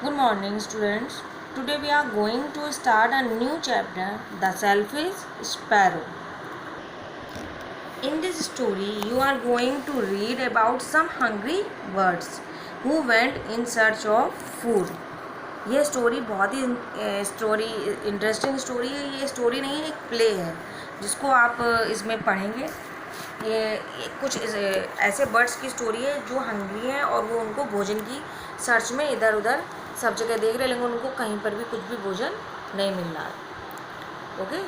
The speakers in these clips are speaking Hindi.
Good morning, students. Today we are going to start a new chapter, The Selfish Sparrow. In this story, you are going to read about some hungry birds who went in search of food. ये स्टोरी बहुत ही इंटरेस्टिंग स्टोरी है. ये स्टोरी नहीं है, एक प्ले है जिसको आप इसमें पढ़ेंगे. ये कुछ ऐसे बर्ड्स की स्टोरी है जो हंग्री हैं और वो उनको भोजन की सर्च में इधर उधर सब जगह देख रहे हैं, लेकिन उनको कहीं पर भी कुछ भी भोजन नहीं मिल रहा है. Okay.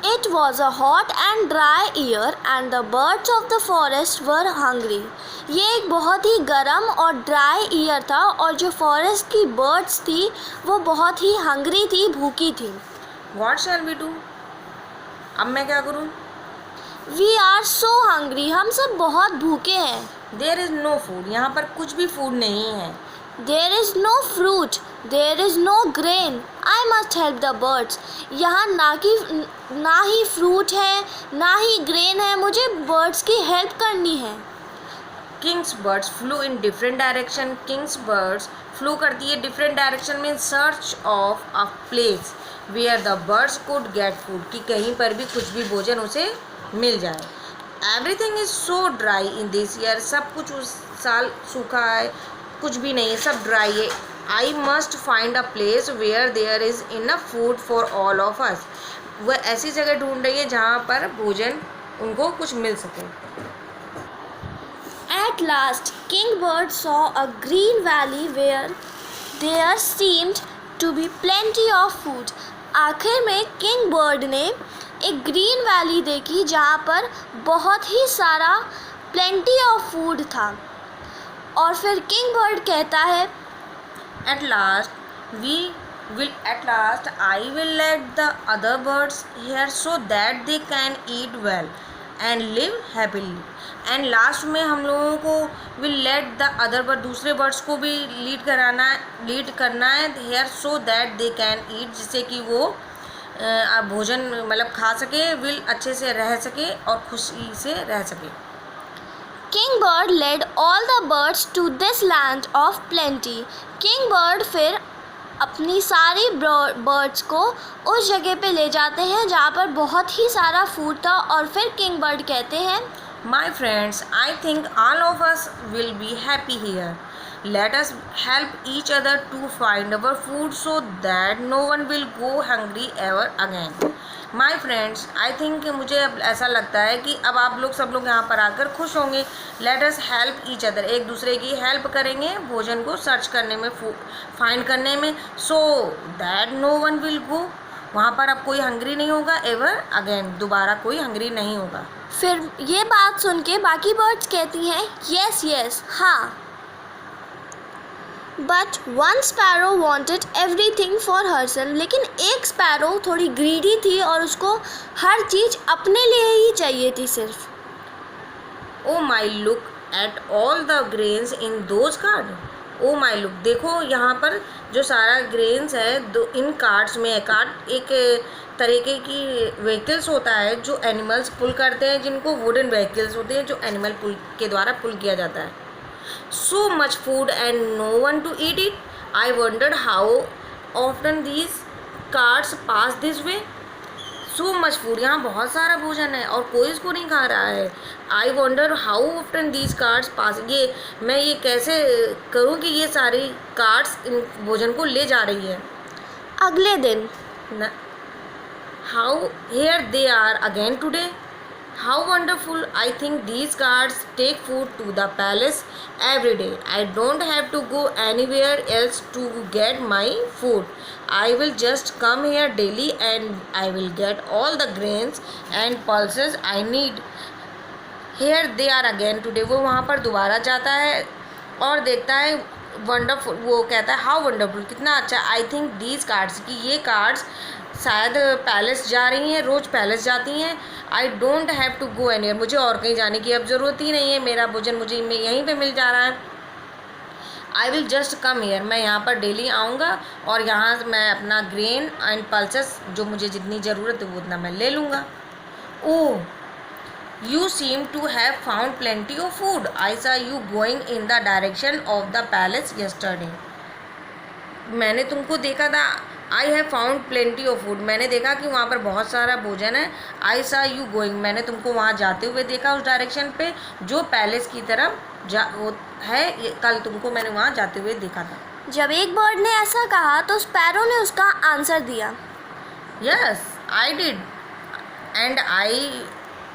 It was a hot and dry year and the birds of the forest were hungry. ये एक बहुत ही गर्म और ड्राई ईयर था और जो फॉरेस्ट की बर्ड्स थी वो बहुत ही हंग्री थी, भूखी थी. What shall we do? अब मैं क्या करूँ? We are so hungry. हम सब बहुत भूखे हैं. There is no food. यहाँ पर कुछ भी फूड नहीं है. There is no fruit. There is no grain. I must help the birds. यहाँ ना ही फ्रूट है ना ही ग्रेन है. मुझे बर्ड्स की हेल्प करनी है. King's birds flew in different direction. King's birds flew करती है different direction में search of a place where the birds could get food, कि कहीं पर भी कुछ भी भोजन उसे मिल जाए. Everything is so dry in this year. सब कुछ उस साल सूखा है, कुछ भी नहीं है, सब ड्राई है. I must find a place where there is enough food for all of us. वह ऐसी जगह ढूंढ रही है जहाँ पर भोजन उनको कुछ मिल सके. At last, Kingbird saw a green valley where there seemed to be plenty of food. आखिर में किंगबर्ड ने एक ग्रीन वैली देखी जहाँ पर बहुत ही सारा प्लेंटी ऑफ फूड था. और फिर किंगबर्ड कहता है, At last I will let the other birds here so that they can eat well and live happily. And last में हम लोगों को will let the other bird, दूसरे बर्ड्स को भी लीड करना है here so that they can eat, जिससे कि वो भोजन मतलब खा सके, will अच्छे से रह सके और खुशी से रह सके. Kingbird led all the birds to this land of plenty. Kingbird फिर अपनी सारी बर्ड्स को उस जगह पे ले जाते हैं जहाँ पर बहुत ही सारा फूड था. और फिर किंगबर्ड कहते हैं, My friends, I think all of us will be happy here. Let us help each other to find our food so that no one will go hungry ever again. My friends, I think मुझे अब ऐसा लगता है कि अब आप लोग सब लोग यहाँ पर आकर खुश होंगे. Let us help each other. एक दूसरे की हेल्प करेंगे भोजन को सर्च करने में, फाइंड करने में. So that no one will go. वहाँ पर अब कोई हंग्री नहीं होगा. एवर अगेन, दोबारा कोई हंग्री नहीं होगा. फिर ये बात सुन के बाकी बर्ड्स कहती हैं, यस हाँ. But one sparrow wanted everything for herself. लेकिन एक स्पैरो थोड़ी ग्रीडी थी और उसको हर चीज़ अपने लिए ही चाहिए थी सिर्फ. O my look at all the grains in those card. O my look, देखो यहाँ पर जो सारा ग्रेन्स है इन कार्ड्स में है. कार्ड एक तरीके की व्हीकल्स होता है जो एनिमल्स पुल करते हैं, जिनको वुडन व्हीकल्स होते हैं जो एनिमल पुल के द्वारा पुल किया जाता है. So much food and no one to eat it. I wondered how often these carts pass this way. So much food, यहाँ बहुत सारा भोजन है और कोई इसको नहीं खा रहा है. I wonder how often these carts pass. मैं ये कैसे करूँ कि ये सारी कार्ट्स इन भोजन को ले जा रही है. अगले दिन, How here they are again today. How wonderful. I think these carts take food to the palace every day. I don't have to go anywhere else to get my food. I will just come here daily and I will get all the grains and pulses I need. Here they are again today. वो वहाँ पर दोबारा जाता है और देखता है वंडरफुल. वो कहता है हाउ वंडरफुल, कितना अच्छा. आई थिंक दीज कार्ड्स, कि ये कार्ड्स शायद पैलेस जा रही हैं, रोज़ पैलेस जाती हैं. I don't have to go anywhere, मुझे और कहीं जाने की अब ज़रूरत ही नहीं है. मेरा भोजन मुझे यहीं पे मिल जा रहा है. I will just come here, मैं यहाँ पर डेली आऊँगा और यहाँ मैं अपना ग्रेन एंड पल्सेस जो मुझे जितनी ज़रूरत है वो उतना मैं ले लूँगा. ओह, You seem to have found plenty of food. I saw you going in the direction of the palace yesterday. मैंने तुमको देखा था, I have found plenty of food, मैंने देखा कि वहाँ पर बहुत सारा भोजन है। आई सा यू गोइंग, मैंने तुमको वहाँ जाते हुए देखा, उस डायरेक्शन पे जो पैलेस की तरफ वो है, कल तुमको मैंने वहाँ जाते हुए देखा था। जब एक बर्ड ने ऐसा कहा तो स्पैरो ने उसका आंसर दिया, yes I did and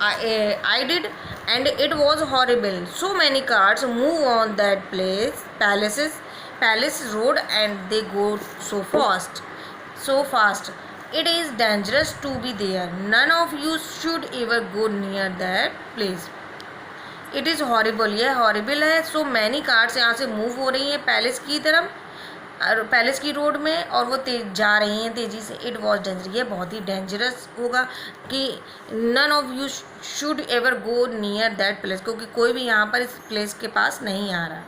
I did, and it was horrible. So many cars move on that palace road, and they go so fast. It is dangerous to be there. None of you should ever go near that place. It is horrible. यह horrible है. So many cars यहाँ से move हो रही हैं पैलेस की तरफ, पैलेस की रोड में, और वो जा रही हैं तेज़ी से। इट वॉज डेंजरस, ये बहुत ही डेंजरस होगा कि none of you should ever go near that place, क्योंकि कोई भी यहाँ पर इस प्लेस के पास नहीं आ रहा।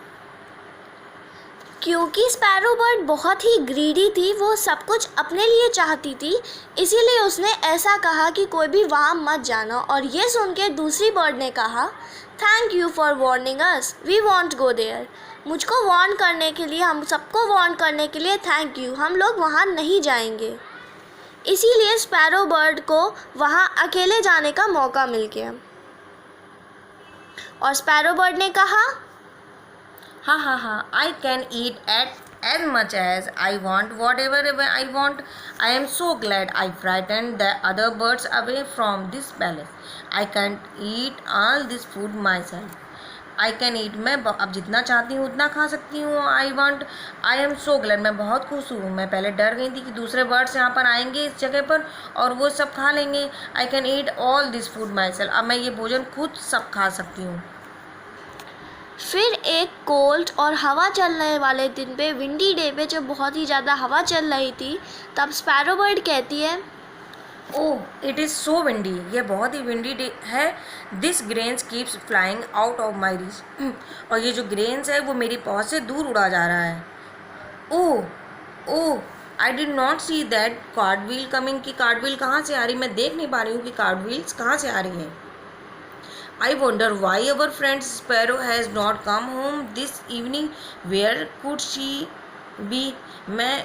क्योंकि स्पैरो बर्ड बहुत ही ग्रीडी थी, वो सब कुछ अपने लिए चाहती थी, इसीलिए उसने ऐसा कहा कि कोई भी वहाँ मत जाना। और ये सुन के दूसरी बर्ड ने कहा, thank you for warning us, we won't go there. मुझको वार्न करने के लिए, हम सबको वार्न करने के लिए थैंक यू, हम लोग वहाँ नहीं जाएंगे। इसीलिए स्पैरो बर्ड को वहाँ अकेले जाने का मौका मिल गया। और स्पैरो बर्ड ने कहा, हाँ, I can eat as much as I want, whatever I want. I am so glad I frightened the other birds away from this palace. I can't eat all this food myself. I can eat, मैं अब जितना चाहती हूँ उतना खा सकती हूँ। I am so glad, मैं बहुत खुश हूँ। मैं पहले डर गई थी कि दूसरे बर्ड्स यहाँ पर आएंगे इस जगह पर और वो सब खा लेंगे। I can eat all this food myself, अब मैं ये भोजन खुद सब खा सकती हूँ। फिर एक कोल्ड और हवा चलने वाले दिन पे, विंडी डे पे, जब बहुत ही ज़्यादा हवा चल रही थी, तब स्पैरो बर्ड कहती है, oh it is so windy, ये बहुत ही विंडी डे है। This grains keeps flying out of my reach, और ये जो ग्रेन्स है वो मेरी पहुँच से दूर उड़ा जा रहा है। Oh I did not see that cartwheel coming, कि कार्डव्हील कहाँ से आ रही, मैं देख नहीं पा रही हूँ कि कार्डव्हील्स कहाँ से आ रही हैं। I wonder why our friend Sparrow has not come home this evening. Where could she be? मैं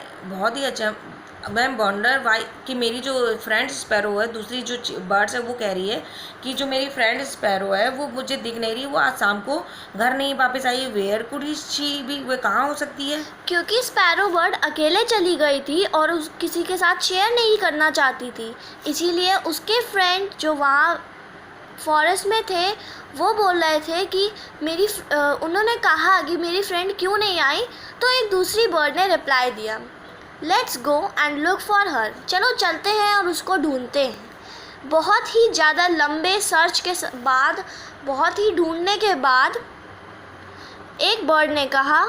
वंडर वाई कि मेरी जो फ्रेंड स्पैरो है, दूसरी जो बर्ड्स है, वो कह रही है कि जो मेरी फ्रेंड स्पैरो है वो मुझे दिख नहीं रही, वो आज शाम को घर नहीं वापस आई है। वेयर कुड शी बी, वे कहाँ हो सकती है? क्योंकि स्पैरो बर्ड अकेले चली गई थी और किसी के साथ शेयर नहीं करना चाहती थी, इसीलिए उसके फ्रेंड जो वहाँ फॉरेस्ट में थे वो बोल रहे थे कि उन्होंने कहा कि मेरी फ्रेंड क्यों नहीं आई। तो एक दूसरी बर्ड ने रिप्लाई दिया, let's go and look for her, चलो चलते हैं और उसको ढूंढते हैं। बहुत ही ज़्यादा लंबे सर्च के बाद, बहुत ही ढूंढने के बाद, एक बर्ड ने कहा,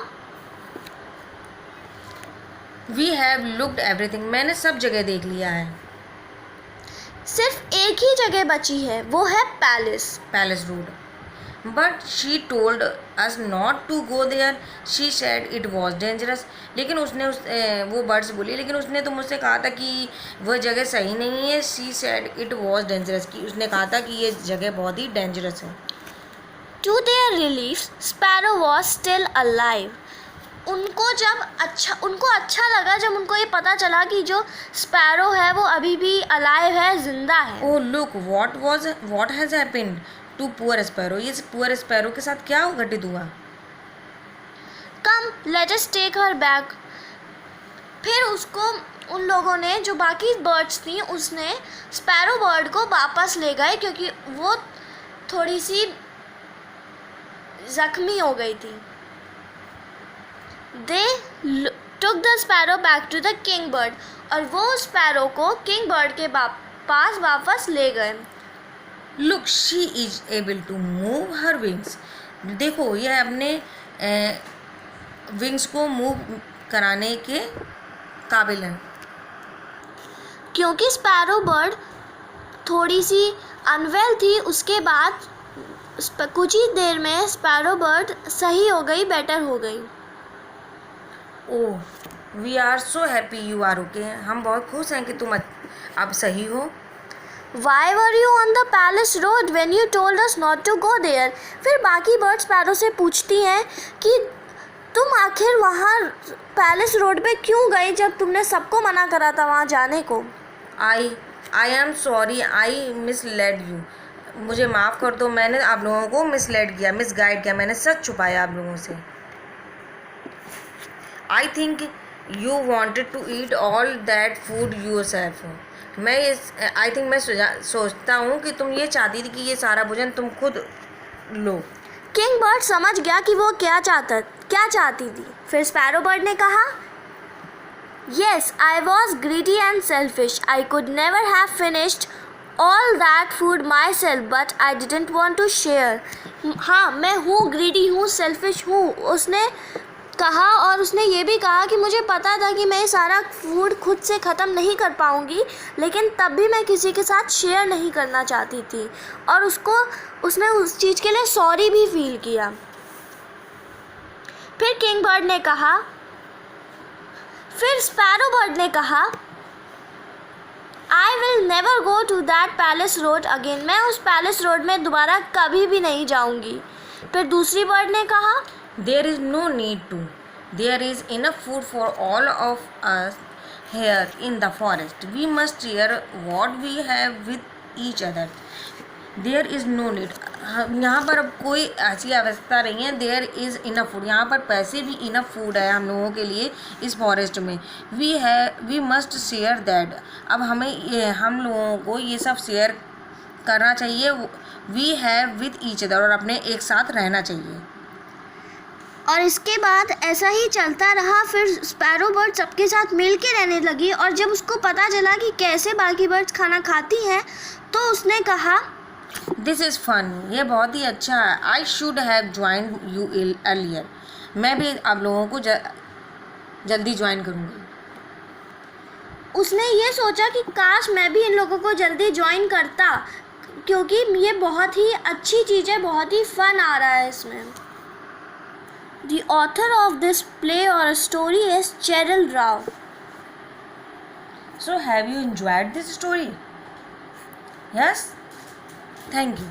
वी हैव लुक्ड एवरीथिंग, मैंने सब जगह देख लिया है, सिर्फ एक ही जगह बची है, वो है palace road. But she told us not to go there, she said it was dangerous, लेकिन वो बर्ड्स बोली, लेकिन उसने तो मुझसे कहा था कि वह जगह सही नहीं है। She said it was dangerous, कि उसने कहा था कि ये जगह बहुत ही डेंजरस है। To their relief sparrow was still alive. उनको अच्छा लगा जब उनको ये पता चला कि जो स्पैरो है वो अभी भी अलाइव है, जिंदा है। Oh look what has happened to poor sparrow, ये पुअर स्पैरो के साथ क्या घटित हुआ? Come let us take her back. फिर उसको, उन लोगों ने, जो बाकी बर्ड्स थी, उसने स्पैरो बर्ड को वापस ले गए क्योंकि वो थोड़ी सी जख्मी हो गई थी। They took the sparrow back to the king bird, और वो स्पैरो को किंग बर्ड के पास वापस ले गए। Look, she is able to move her wings. देखो यह अपने विंग्स को मूव कराने के काबिल है। क्योंकि स्पैरो बर्ड थोड़ी सी अनवेल थी, उसके बाद कुछ ही देर में स्पैरो बर्ड सही हो गई, बेटर हो गई। Oh we are so happy you are okay, हम बहुत खुश हैं कि तुम अब सही हो। Why were you on the palace road when you told us not to go there? फिर बाकी बर्ड्स स्पैरो से पूछती हैं कि तुम आखिर वहाँ पैलेस रोड पे क्यों गई जब तुमने सबको मना करा था वहाँ जाने को? I am sorry, I misled you. मुझे माफ़ कर दो, मैंने आप लोगों को मिसलेड किया, मिसगाइड किया, मैंने सच छुपाया आप लोगों से। I think you wanted to eat all that food yourself. मैं सोचता हूँ कि तुम ये चाहती थी कि ये सारा भोजन तुम खुद लो। किंग बर्ड समझ गया कि वो क्या चाहती थी। फिर स्पैरो बर्ड ने कहा, Yes, I was greedy and selfish. I could never have finished all that food myself, but I didn't want to share. हाँ, मैं हूँ ग्रीडी हूँ, सेल्फिश हूँ, उसने कहा। और उसने ये भी कहा कि मुझे पता था कि मैं सारा फूड खुद से ख़त्म नहीं कर पाऊँगी, लेकिन तब भी मैं किसी के साथ शेयर नहीं करना चाहती थी। और उसने उस चीज़ के लिए सॉरी भी फील किया। फिर स्पैरो बर्ड ने कहा, I will never go to that palace road again. मैं उस पैलेस रोड में दोबारा कभी भी नहीं जाऊंगी। फिर दूसरी बर्ड ने कहा, There is no need to. There is enough food for all of us here in the forest. We must share what we have with each other. There is no need. यहाँ पर अब कोई ऐसी अवस्था नहीं है। देयर इज़ इनफ फूड, यहाँ पर पैसे भी इनफ फूड है हम लोगों के लिए इस फॉरेस्ट में। We must share that. अब हम लोगों को ये सब शेयर करना चाहिए। We have with each other, और अपने एक साथ रहना चाहिए। और इसके बाद ऐसा ही चलता रहा। फिर स्पैरो बर्ड सबके साथ मिल के रहने लगी, और जब उसको पता चला कि कैसे बाकी बर्ड्स खाना खाती हैं, तो उसने कहा, दिस इज़ फन, ये बहुत ही अच्छा है। I should have join you earlier. मैं भी आप लोगों को जल्दी ज्वाइन करूँगी। उसने ये सोचा कि काश मैं भी इन लोगों को जल्दी ज्वाइन करता, क्योंकि ये बहुत ही अच्छी चीज़ है, बहुत ही फन आ रहा है इसमें। The author of this play or story is Cheryl Rao. So have you enjoyed this story? Yes? Thank you.